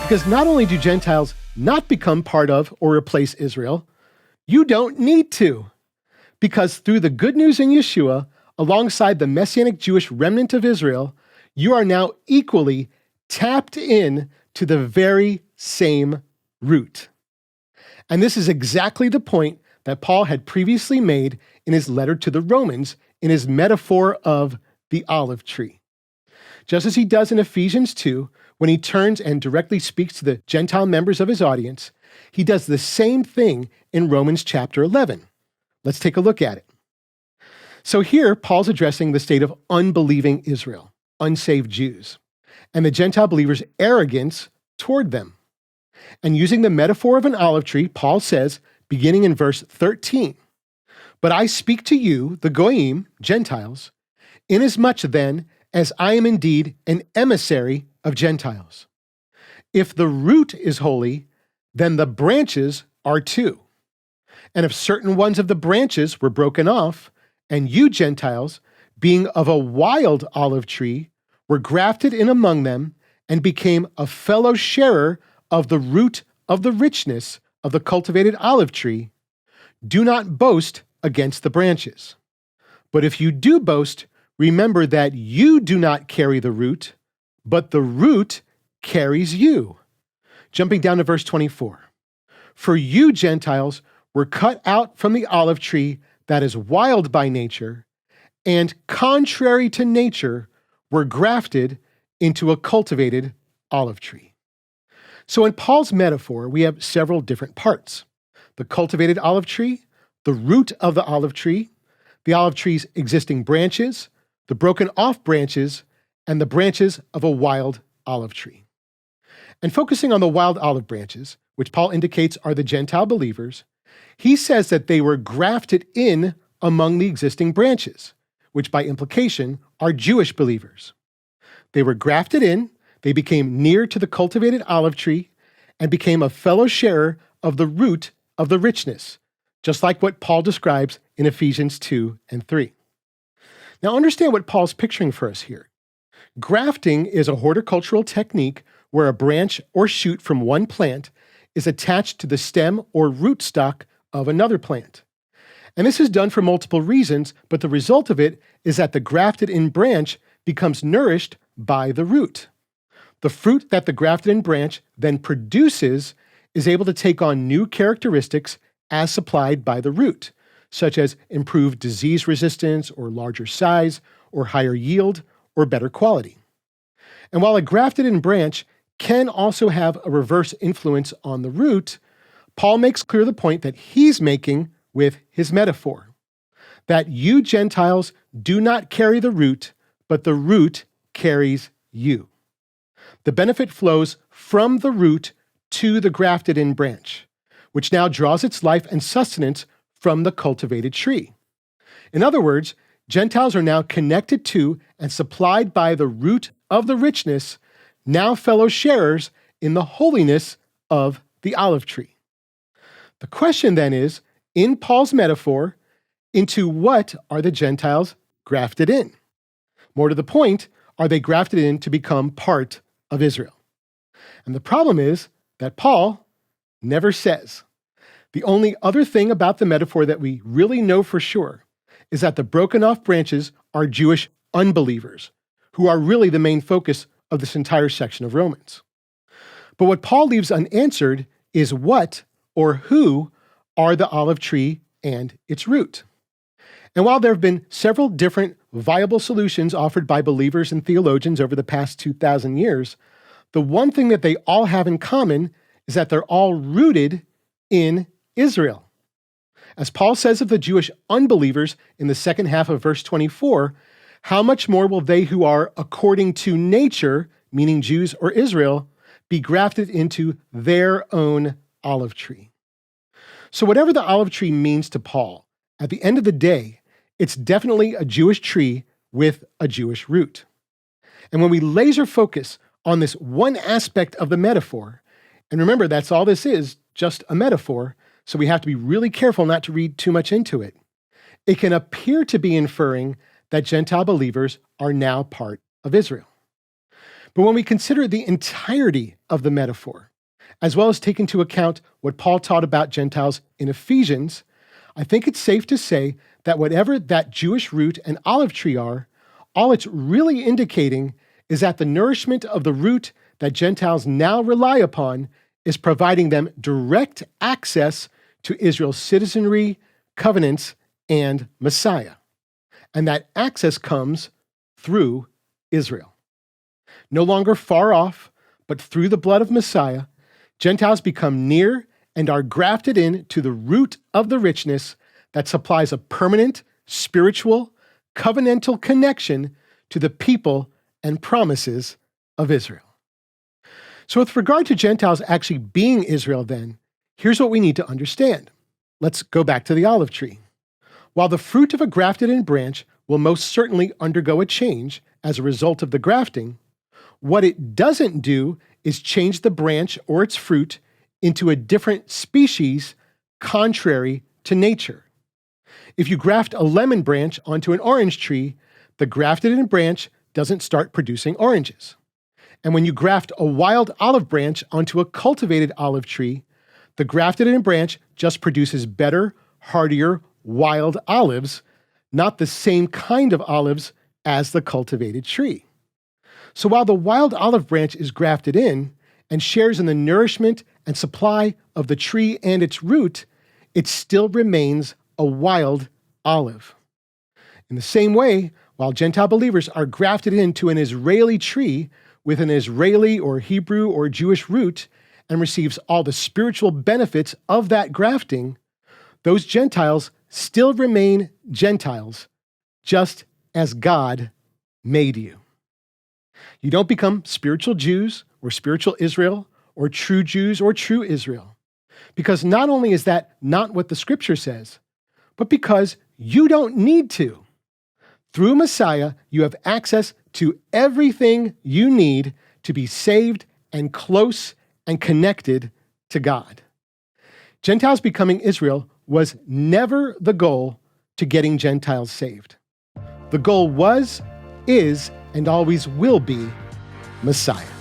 Because not only do Gentiles not become part of or replace Israel, you don't need to. Because through the good news in Yeshua, alongside the Messianic Jewish remnant of Israel, you are now equally tapped in to the very same root. And this is exactly the point that Paul had previously made in his letter to the Romans in his metaphor of the olive tree. Just as he does in Ephesians 2, when he turns and directly speaks to the Gentile members of his audience, he does the same thing in Romans chapter 11. Let's take a look at it. So here, Paul's addressing the state of unbelieving Israel, unsaved Jews, and the Gentile believers' arrogance toward them. And using the metaphor of an olive tree, Paul says, beginning in verse 13, "But I speak to you, the Goyim, Gentiles, inasmuch then as I am indeed an emissary of Gentiles. If the root is holy, then the branches are too. And if certain ones of the branches were broken off, and you Gentiles, being of a wild olive tree, were grafted in among them, and became a fellow sharer of the root of the richness of the cultivated olive tree, do not boast against the branches. But if you do boast, remember that you do not carry the root, but the root carries you." Jumping down to verse 24. "For you Gentiles were cut out from the olive tree that is wild by nature, and contrary to nature were grafted into a cultivated olive tree." So in Paul's metaphor, we have several different parts: the cultivated olive tree, the root of the olive tree's existing branches, the broken off branches, and the branches of a wild olive tree. And focusing on the wild olive branches, which Paul indicates are the Gentile believers, he says that they were grafted in among the existing branches, which by implication are Jewish believers. They were grafted in, they became near to the cultivated olive tree, and became a fellow sharer of the root of the richness, just like what Paul describes in Ephesians 2 and 3. Now understand what Paul's picturing for us here. Grafting is a horticultural technique where a branch or shoot from one plant is attached to the stem or rootstock of another plant. And this is done for multiple reasons, but the result of it is that the grafted-in branch becomes nourished by the root. The fruit that the grafted-in branch then produces is able to take on new characteristics as supplied by the root, such as improved disease resistance or larger size or higher yield or better quality. And while a grafted-in branch can also have a reverse influence on the root, Paul makes clear the point that he's making with his metaphor, that you Gentiles do not carry the root, but the root carries you. The benefit flows from the root to the grafted-in branch, which now draws its life and sustenance from the cultivated tree. In other words, Gentiles are now connected to and supplied by the root of the richness, now fellow sharers in the holiness of the olive tree. The question then is, in Paul's metaphor, into what are the Gentiles grafted in? More to the point, are they grafted in to become part of Israel? And the problem is that Paul never says. The only other thing about the metaphor that we really know for sure is that the broken off branches are Jewish unbelievers, who are really the main focus of this entire section of Romans. But what Paul leaves unanswered is what or who are the olive tree and its root. And while there have been several different viable solutions offered by believers and theologians over the past 2,000 years, the one thing that they all have in common is that they're all rooted in Israel. As Paul says of the Jewish unbelievers in the second half of verse 24, how much more will they who are according to nature, meaning Jews or Israel, be grafted into their own olive tree? So whatever the olive tree means to Paul, at the end of the day, it's definitely a Jewish tree with a Jewish root. And when we laser focus on this one aspect of the metaphor, and remember that's all this is, just a metaphor, so we have to be really careful not to read too much into it, it can appear to be inferring that Gentile believers are now part of Israel. But when we consider the entirety of the metaphor, as well as take into account what Paul taught about Gentiles in Ephesians, I think it's safe to say that whatever that Jewish root and olive tree are, all it's really indicating is that the nourishment of the root that Gentiles now rely upon is providing them direct access to Israel's citizenry, covenants, and Messiah. And that access comes through Israel. No longer far off, but through the blood of Messiah, Gentiles become near and are grafted in to the root of the richness that supplies a permanent, spiritual, covenantal connection to the people and promises of Israel. So with regard to Gentiles actually being Israel then, here's what we need to understand. Let's go back to the olive tree. While the fruit of a grafted-in branch will most certainly undergo a change as a result of the grafting, what it doesn't do is change the branch or its fruit into a different species contrary to nature. If you graft a lemon branch onto an orange tree, the grafted-in branch doesn't start producing oranges. And when you graft a wild olive branch onto a cultivated olive tree, the grafted-in branch just produces better, hardier, wild olives, not the same kind of olives as the cultivated tree. So while the wild olive branch is grafted in and shares in the nourishment and supply of the tree and its root, it still remains a wild olive. In the same way, while Gentile believers are grafted into an Israeli tree with an Israeli or Hebrew or Jewish root and receives all the spiritual benefits of that grafting, those Gentiles still remain Gentiles, just as God made you. You don't become spiritual Jews or spiritual Israel or true Jews or true Israel, because not only is that not what the Scripture says, but because you don't need to. Through Messiah, you have access to everything you need to be saved and close and connected to God. Gentiles becoming Israel was never the goal to getting Gentiles saved. The goal was, is, and always will be Messiah.